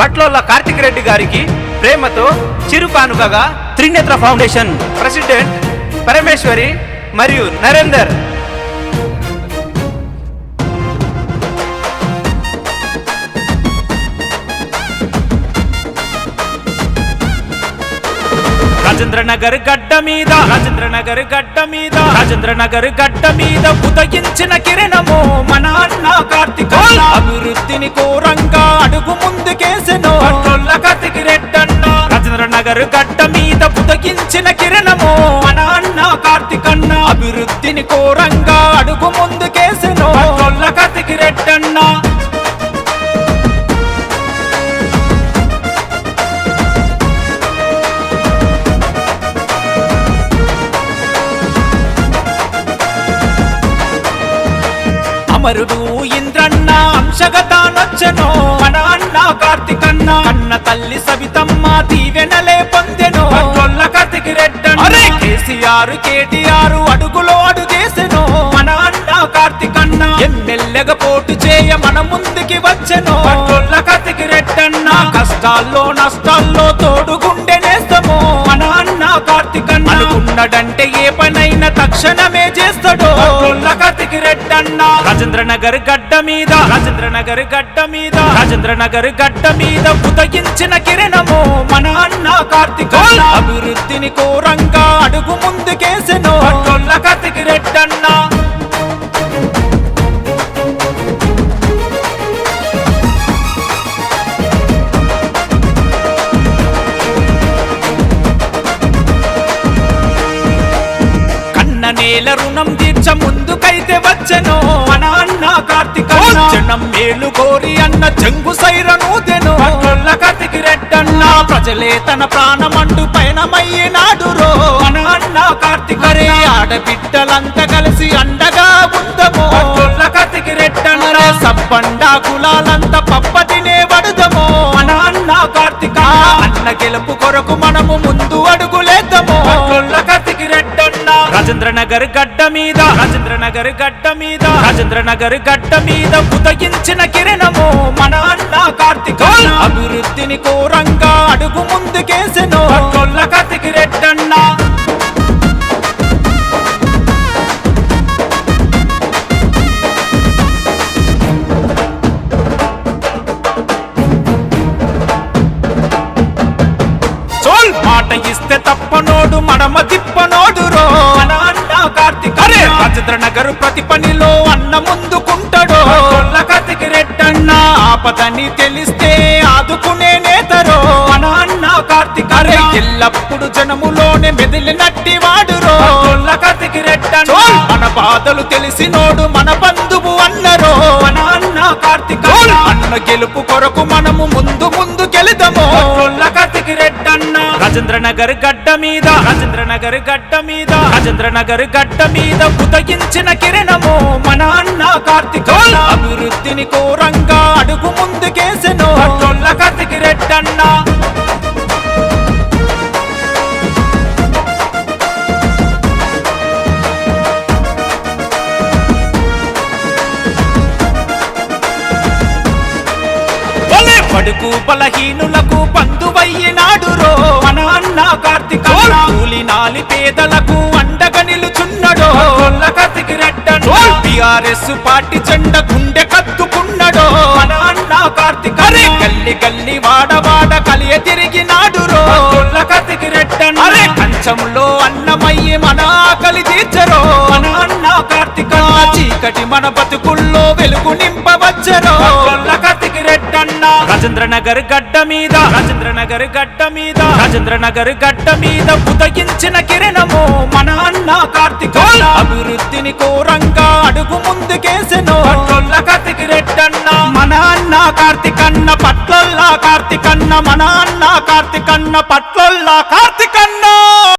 బట్లోళ్ళ కార్తిక్ రెడ్డి గారికి ప్రేమతో చిరు కానుకగా త్రినేత్ర ఫౌండేషన్ ప్రెసిడెంట్ పరమేశ్వరి మరియు నరేందర్ రాజేంద్రనగర్ గడ్డ మీద ఉదయించిన కిరణము మన అన్న కార్తిక్ అభివృద్ధిని కోరంగా అడుగు ముందుకేసెను బట్లోళ్ళ కార్తిక్ రెడ్డన్న. రాజేంద్రనగర్ గడ్డ మీద ఉదయించిన కిరణము మన అన్న కార్తిక్ అన్న అభివృద్ధిని కోరంగా అడుగు ముందుకేసెను బట్లోళ్ళ కార్తిక్ రెడ్డన్న. అమరుడు ఇంద్రన్న అంశగతానొచ్చను మన అన్న కార్తిక్ అన్న. అన్న తల్లి సవితమ్మ దీవెనలే పొందెను బట్లోళ్ళ కార్తిక్ రెడ్డన్న. కేసీఆర్ కేటీఆర్ అడుగులో అడుగేసెను మన అన్న కార్తిక్ అన్న. ఎమ్మెల్యేగా పోటీ చేయ మన ముందుకి వచ్చెను బట్లోళ్ళ కార్తిక్ రెడ్డన్న. కష్టాల్లో నష్టాల్లో తోడుగుండె నేస్తము మన అన్న కార్తిక్ అన్న. అనుకున్నాడంటే ఏ పనైనా తక్షణమే చేస్తాడు బట్లోళ్ళ కార్తిక్ రెడ్డన్న. రాజేంద్రనగర్ గడ్డ మీద ఉదయించిన కిరణము మన అన్న కార్తిక్ అన్న అభివృద్ధిని కోరంగా అడుగు ముందుకేసెను బట్లోళ్ళ కార్తిక్ రెడ్డన్న. నేల రుణం తీర్చ ముందుకైతే వచ్చెను మన అన్న కార్తిక్ అన్న. జనం మేలు కోరి అన్న చెంగు సైరనూదెను బట్లోళ్ళ కార్తిక్ రెడ్డన్న. ప్రజలే తన ప్రాణమంటూ పయనమయ్యినాడు రో మన అన్న కార్తిక్ అరే. ఆడబిడ్డలంతా కలిసి అండగా ఉందము బట్లోళ్ళ కార్తిక్ రెడ్డన్న. సబ్బండా కులాలంతా పప్ప తినే వడుదము మన అన్న కార్తిక్ అన్న. అన్న గెలుపు కొరకు మనము ముందు అడుగులేద్దాము బట్లోళ్ళ కార్తిక్ రెడ్డన్న. రాజేంద్రనగర్ గడ్డ మీద ఉదయించిన కిరణము మన అన్న కార్తిక్ అన్న. అభివృద్ధిని కోరంగా అడుగు ముందుకేసెను బట్లోళ్ళ కార్తిక్ రెడ్డన్న. మాట ఇస్తే తప్పనోడు మడమ తిప్పనోడు రో మన అన్న కార్తిక్ అరే. రాజేంద్రనగర్ ప్రతి పనిలో అన్న ముందుకుంటాడు బట్లోళ్ళ కార్తిక్ రెడ్డన్న. ఆపదని తెలిస్తే ఆదుకునే నేతరో మన అన్న కార్తిక్ అరే. ఎల్లప్పుడు జనములోనే మెదిలినట్టి వాడురో బట్లోళ్ళ కార్తిక్ రెడ్డన్న. మన బాధలు తెలిసినోడు మన బంధువు అన్నరో మన అన్న కార్తిక్ అన్న. అన్న గెలుపు కొరకు మనము ముందుకెళదాము బట్లోళ్ళ కార్తిక్ రెడ్డన్న. రాజేంద్రనగర్ గడ్డ మీద ఉదయించిన కిరణము మన అన్న కార్తిక్ అన్న. అభివృద్ధిని కోరంగా అడుగు ముందుకేసెను బట్లోళ్ళ కార్తిక్ రెడ్డన్న. బడుగు బలహీనులకు బంధువయ్యినాడు రో మన అన్న కార్తిక్ అన్న. కూలినాలి పేదలకు అండగా నిలుచున్నాడు బట్లోళ్ళ కార్తిక్ రెడ్డన్న. టిఆర్ఎస్ పార్టీ జెండా గుండె కత్తుకున్నాడు మన అన్న కార్తిక్ అన్న. గల్లి గల్లి వాడ కలియ తిరిగినాడు రో బట్లోళ్ళ కార్తిక్ రెడ్డన్న. కంచంలో అన్నమయ్యి మన ఆకలి తీర్చరో మన అన్న కార్తిక్ అన్న. చీకటి మన బతుకుల్లో వెలుగు నింపవచ్చరో బట్లోళ్ళ కార్తిక్ రెడ్డన్న. రాజేంద్రనగర్ గడ్డ మీద ఉదయించిన కిరణము మన అన్న కార్తిక్ అన్న. అభివృద్ధిని కోరంగా అడుగు ముందుకేసెను బట్లోళ్ళ కార్తిక్ రెడ్డన్న. మన అన్న కార్తిక్ అన్న పట్లోళ్ళ కార్తిక్ అన్న. మన అన్న కార్తిక్ అన్న పట్లోళ్ళ కార్తిక్